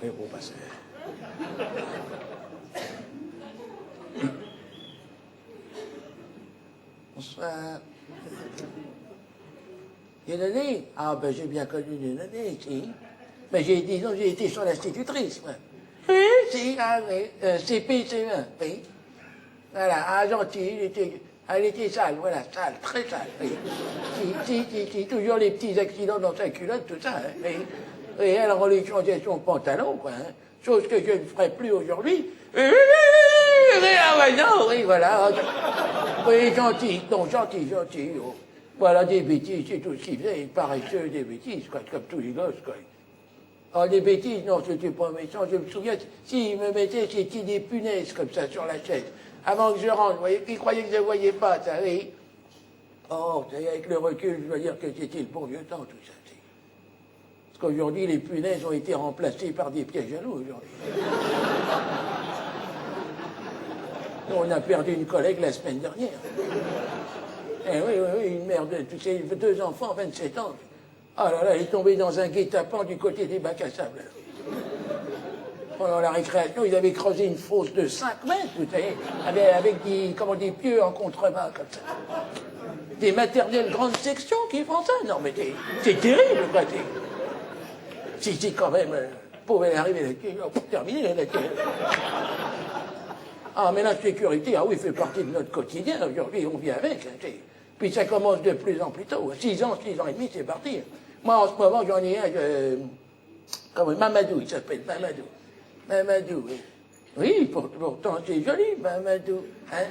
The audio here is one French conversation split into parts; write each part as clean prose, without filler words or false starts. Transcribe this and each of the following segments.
Et bon, bah, c'est... Bonsoir. Une année? Ah, ben, j'ai bien connu une année, si. Mais disons, j'ai été son institutrice, moi. Oui, si, ah oui, CP1, oui. Voilà, ah, gentil, elle était sale, voilà, sale, très sale, oui. Si, toujours les petits accidents dans sa culotte, tout ça, hein, oui. Et alors, on lui changeait son pantalon, quoi, hein. Chose que je ne ferai plus aujourd'hui. Ah, ouais, non, oui, voilà. Oui, gentil, non, gentil. Oh. Voilà, des bêtises, c'est tout ce qu'il faisait, paresseux, des bêtises, quoi, comme tous les gosses, quoi. Ah, des bêtises, non, c'était pas méchant, je me souviens, s'il me mettait des punaises comme ça sur la chaise, avant que je rentre, vous voyez, il croyait que je ne voyais pas, ça, oui. Oh, avec le recul, je dois dire que c'était le bon vieux temps, tout ça. Parce qu'aujourd'hui, les punaises ont été remplacées par des pièges à loup, aujourd'hui. On a perdu une collègue la semaine dernière. Eh oui, une mère de tous ces 2 enfants, 27 ans. Ah là là, elle est tombée dans un guet-apens du côté des bacs à sable. Pendant la récréation, ils avaient creusé une fosse de 5 mètres, vous savez, avec des pieux en contrebas, comme ça. Des maternelles grande section qui font ça. Non, mais c'est terrible, quoi. Si, quand même, pouvait arriver pour terminer, là. Ah, mais la sécurité, ah oui, fait partie de notre quotidien. Aujourd'hui, on vit avec. Hein, puis ça commence de plus en plus tôt. 6 ans et demi, c'est parti. Moi, en ce moment, j'en ai un, Mamadou, il s'appelle Mamadou. Mamadou, oui. Oui, pourtant, c'est joli, Mamadou. Hein?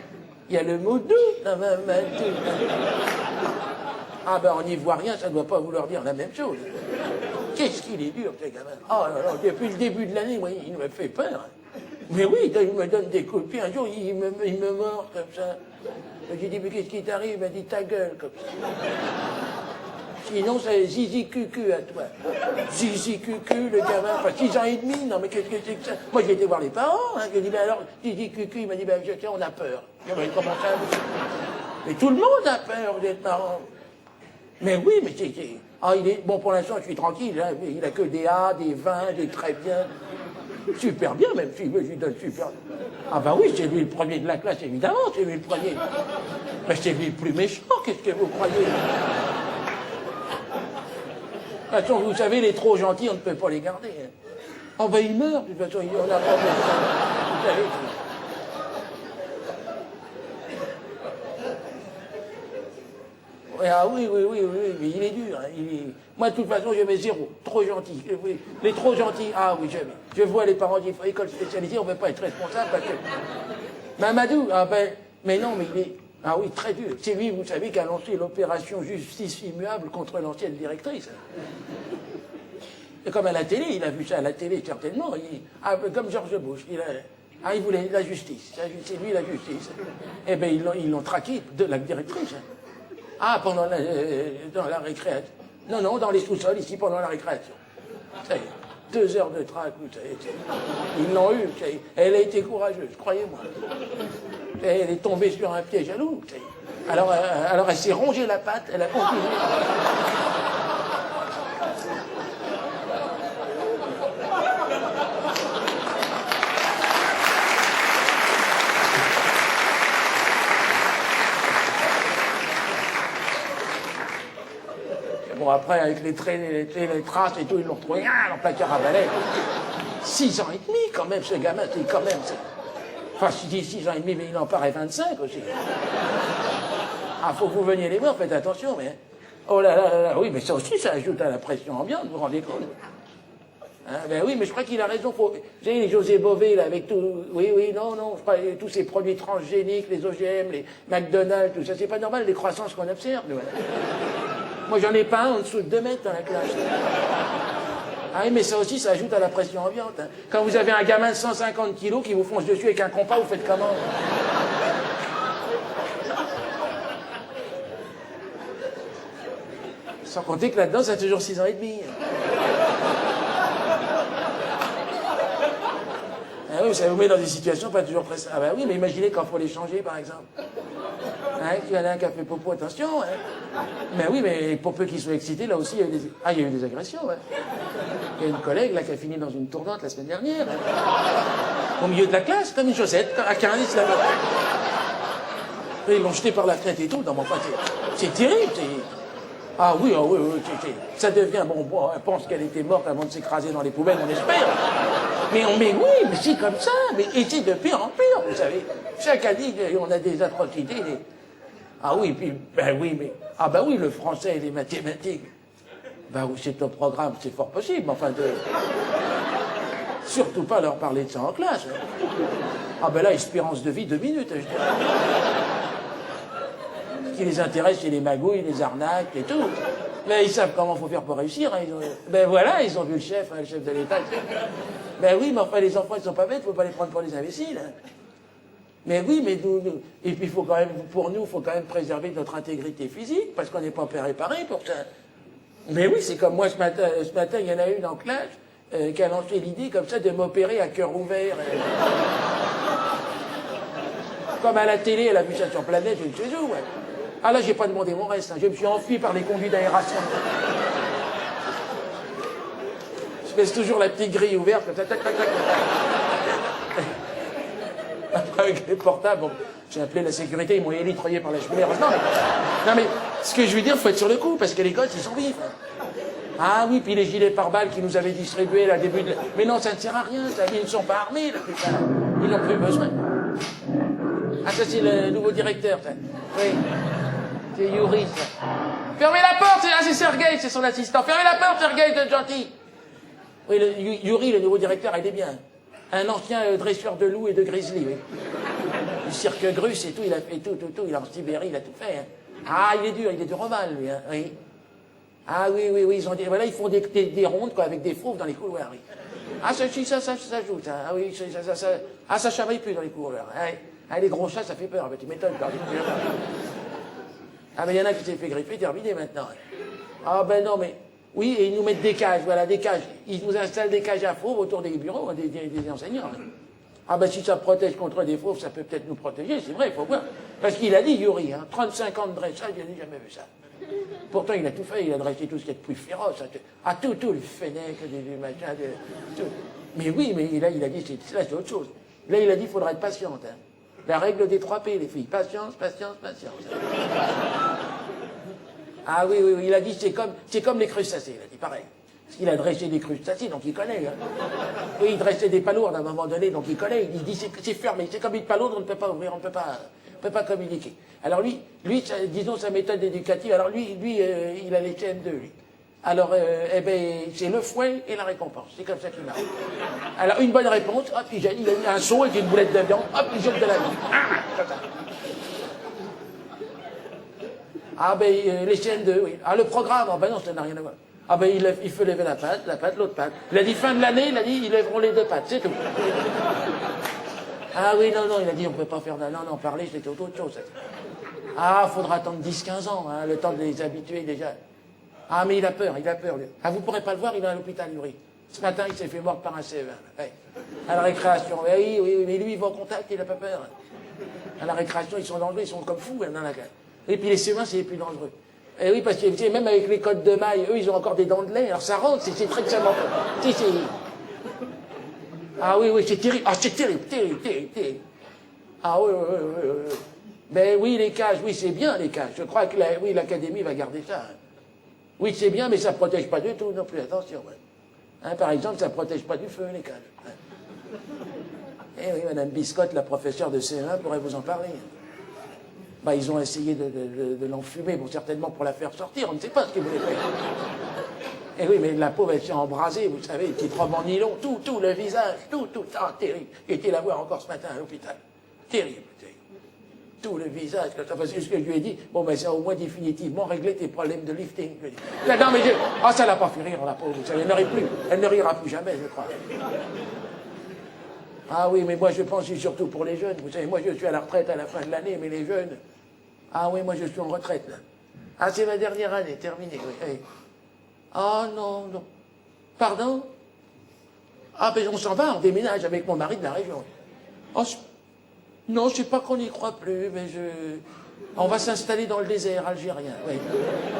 Il y a le mot doux dans Mamadou. Ah ben, en ivoirien, ça ne doit pas vouloir dire la même chose. Qu'est-ce qu'il est dur, ce gamin. Oh là là, depuis le début de l'année, oui, il me fait peur. Mais oui, il me donne des coups de pied. Un jour, il me mord comme ça. J'ai dit, mais qu'est-ce qui t'arrive? Il m'a dit, ta gueule, comme ça. Sinon, c'est zizi cucu à toi. Zizi cucu, le gamin, enfin, 6 ans et demi, non, mais qu'est-ce que c'est que ça? Moi, j'ai été voir les parents, hein. J'ai dit, ben alors, zizi cucu, il m'a dit, ben, je sais, on a peur. J'ai dit, comment ça? Mais tout le monde a peur d'être parent. Mais oui, mais c'est... Ah, bon, pour l'instant, je suis tranquille, hein. Il a que des A, des 20, des très bien. Super bien, même si je lui donne super. Ah ben oui, c'est lui le premier de la classe, évidemment, c'est lui le premier. Mais c'est lui le plus méchant, qu'est-ce que vous croyez? De toute façon, vous savez, les trop gentils, on ne peut pas les garder. Hein. Oh ben il meurt, de toute façon, on n'a pas besoin. Vous savez, ah oui, mais il est dur. Hein, Moi, de toute façon, je mets 0. Trop gentil. Les trop gentils, ah oui, jamais. Je vois les parents dire, école spécialisée, on ne peut pas être responsable parce que... Mamadou, ah ben, mais non, mais il est... Ah oui, très dur. C'est lui, vous savez, qui a lancé l'opération Justice immuable contre l'ancienne directrice. Et comme à la télé, il a vu ça à la télé, certainement. Comme George Bush, il voulait la justice. C'est lui la justice. Eh bien, ils l'ont traqué de la directrice. Ah, dans la récréation. Non, dans les sous-sols, ici, pendant la récréation. Ça y est, 2 heures de traque, vous savez. Ils l'ont eu, ça y est. Elle a été courageuse, croyez-moi. Elle est tombée sur un piège à loup, ça y est. Alors elle s'est rongée la patte, elle a continué. Bon, après, avec les traces et tout, ils l'ont retrouvé dans le placard à balai. 6 ans et demi, quand même, ce gamin, c'est quand même... Enfin, je dis 6 ans et demi, mais il en paraît 25 aussi. Ah, faut que vous veniez les voir, faites attention, mais... Oh là là, oui, mais ça aussi, ça ajoute à la pression ambiante, vous vous rendez compte? Hein, ben oui, mais je crois qu'il a raison. Vous savez, José Bové, là, avec tout... Oui, non, je crois, tous ces produits transgéniques, les OGM, les McDonald's, tout ça, c'est pas normal, les croissances qu'on observe, nous. Moi, j'en ai pas un en dessous de 2 mètres dans la classe. Ah oui, mais ça aussi, ça ajoute à la pression ambiante. Hein. Quand vous avez un gamin de 150 kilos qui vous fonce dessus avec un compas, vous faites comment? Sans compter que là-dedans, ça a toujours 6 ans et demi. Ah oui, ça vous met dans des situations pas toujours très... Ah ben oui, mais imaginez quand il faut les changer, par exemple. Hein, il y en a un qui a fait popo, attention. Hein. Mais oui, mais pour peu qu'ils soient excités, là aussi, il y a eu des agressions. Ouais. Il y a une collègue, là, qui a fini dans une tournante la semaine dernière. Au milieu de la classe, comme une chaussette, à 15, là. Ils l'ont jeté par la fenêtre et tout. Non, mais enfin, c'est terrible. Ah oui, ça devient... Bon, on pense qu'elle était morte avant de s'écraser dans les poubelles, on espère. Mais oui, mais c'est comme ça. Et c'est de pire en pire, vous savez. Chaque année, on a des atrocités. Ah oui, puis, oui, le français et les mathématiques. Ben oui, c'est au programme, c'est fort possible, enfin, surtout pas leur parler de ça en classe. Ah ben là, espérance de vie 2 minutes, je dirais. Ce qui les intéresse, c'est les magouilles, les arnaques et tout. Mais ils savent comment faut faire pour réussir. Hein. Ben voilà, ils ont vu le chef de l'État. Ben oui, mais enfin, les enfants, ils sont pas bêtes, faut pas les prendre pour des imbéciles. Hein. Mais oui, mais et puis faut quand même, pour nous, il faut quand même préserver notre intégrité physique, parce qu'on n'est pas préparé pour ça. Mais oui, c'est comme moi ce matin, il y en a une en classe qui a lancé l'idée comme ça de m'opérer à cœur ouvert. Comme à la télé, elle a vu ça sur Planète, je ne sais où. Ouais. Ah là, j'ai pas demandé mon reste, hein. Je me suis enfui par les conduits d'aération. Je laisse toujours la petite grille ouverte, comme ça, tac, tac, tac. Après, avec les portables, bon, j'ai appelé la sécurité, ils m'ont élitroyé par la cheminée. Non, mais ce que je veux dire, il faut être sur le coup, parce que les gosses, ils sont vifs. Ah oui, puis les gilets pare-balles qu'ils nous avaient distribués là, début de... Mais non, ça ne sert à rien, ça. Ils ne sont pas armés, là, putain. Ils n'ont plus besoin. Ah, ça, c'est le nouveau directeur, ça. Oui. C'est Yuri, ça. Fermez la porte, c'est Sergueï, c'est son assistant. Fermez la porte, Sergueï, vous êtes gentil. Oui, Yuri, le nouveau directeur, il est bien. Un ancien dresseur de loups et de grizzly, oui. Du cirque Grus et tout, il a fait tout. Il est en Sibérie, il a tout fait. Hein. Ah, il est dur au mal, lui, hein, oui. Ah oui, ils ont dit, voilà, ils font des rondes, quoi, avec des fauves dans les couloirs, oui. Ah, ça joue, ça. Ah oui, ça chamaille plus dans les couloirs. Ah, les gros chats, ça fait peur, tu m'étonnes, quoi. Ah, mais il y en a qui s'est fait griffer, terminé maintenant. Ah, ben non, mais... Oui, et ils nous mettent des cages, voilà, des cages. Ils nous installent des cages à fauves autour des bureaux, des enseignants. Ah ben si ça protège contre des fauves, ça peut peut-être nous protéger, c'est vrai, il faut voir. Parce qu'il a dit, Yuri, 35 ans de dressage, il n'a jamais vu ça. Pourtant, il a tout fait, il a dressé tout ce qui est de plus féroce. Ah, tout, le fennec, du machin, tout. Mais oui, mais là, il a dit, c'est autre chose. Là, il a dit, il faudra être patiente. Hein. La règle des 3 P, les filles. Patience. Ah oui, il a dit, c'est comme les crustacés, il a dit, pareil. Parce qu'il a dressé des crustacés, donc il connaît. Hein. Oui, il dressait des palourdes à un moment donné, donc il connaît. Il dit, c'est fermé, c'est comme une palourde, on ne peut pas ouvrir, on ne peut pas communiquer. Alors lui, disons sa méthode éducative, alors lui, il a les CM2, lui. Alors, c'est le fouet et la récompense, c'est comme ça qu'il marche. Alors, une bonne réponse, hop, il a un seau avec une boulette de viande, hop, il jette de la viande. Comme ça. Ah les CM2, oui. Ah, le programme, ben non, ça n'a rien à voir. Ah il faut lever la patte, l'autre patte. Il a dit fin de l'année, il a dit, ils lèveront les 2 pattes, c'est tout. Ah oui, non, il a dit, on ne peut pas faire non, parler, c'était autre chose. Ah, faudra attendre 10-15 ans, hein, le temps de les habituer déjà. Ah, mais il a peur, lui. Ah, vous pourrez pas le voir, il est à l'hôpital, Yuri. Ce matin, il s'est fait mordre par un CE1. Ouais. À la récréation, oui, mais lui, il va au contact, il n'a pas peur. À la récréation, ils sont dangereux, ils sont comme fous, dans la cage. Et puis les CE1, c'est les plus dangereux. Et oui, parce que même avec les codes de maille, eux, ils ont encore des dents de lait, alors ça rentre, c'est très extrêmement... Ah oui, c'est terrible. Ah, c'est terrible. Ah oui. Ben oui, les cages, oui, c'est bien, les cages. Je crois que l'Académie va garder ça. Hein. Oui, c'est bien, mais ça ne protège pas du tout non plus, attention. Hein, par exemple, ça ne protège pas du feu, les cages. Hein. Eh oui, Madame Biscotte, la professeure de CE1, pourrait vous en parler. Bah, ils ont essayé de l'enfumer, bon, certainement pour la faire sortir, on ne sait pas ce qu'ils voulaient faire. Eh oui, mais la pauvre, elle s'est embrasée, vous savez, petite robe en nylon, tout, le visage, tout, terrible. J'ai été la voir encore ce matin à l'hôpital. Terrible. Tout le visage, parce que ce que je lui ai dit, bon, mais ça a au moins définitivement réglé tes problèmes de lifting. Là, non, mais ça l'a pas fait rire, la pauvre, vous savez, elle ne rira plus jamais, je crois. Ah oui, mais moi, je pense surtout pour les jeunes, vous savez, moi, je suis à la retraite à la fin de l'année, mais les jeunes, ah oui, moi, je suis en retraite, là. Ah, c'est ma dernière année, terminée, oui. Ah non. Pardon? Ah, ben on s'en va, on déménage avec mon mari de la région. Oh, non, je sais pas qu'on n'y croit plus, mais on va s'installer dans le désert algérien, oui.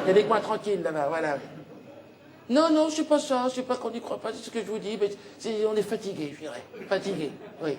Il y a des coins tranquilles là-bas, voilà. Non, non, c'est pas ça, c'est pas qu'on n'y croit pas, c'est ce que je vous dis, mais on est fatigué, je dirais. Fatigué, oui.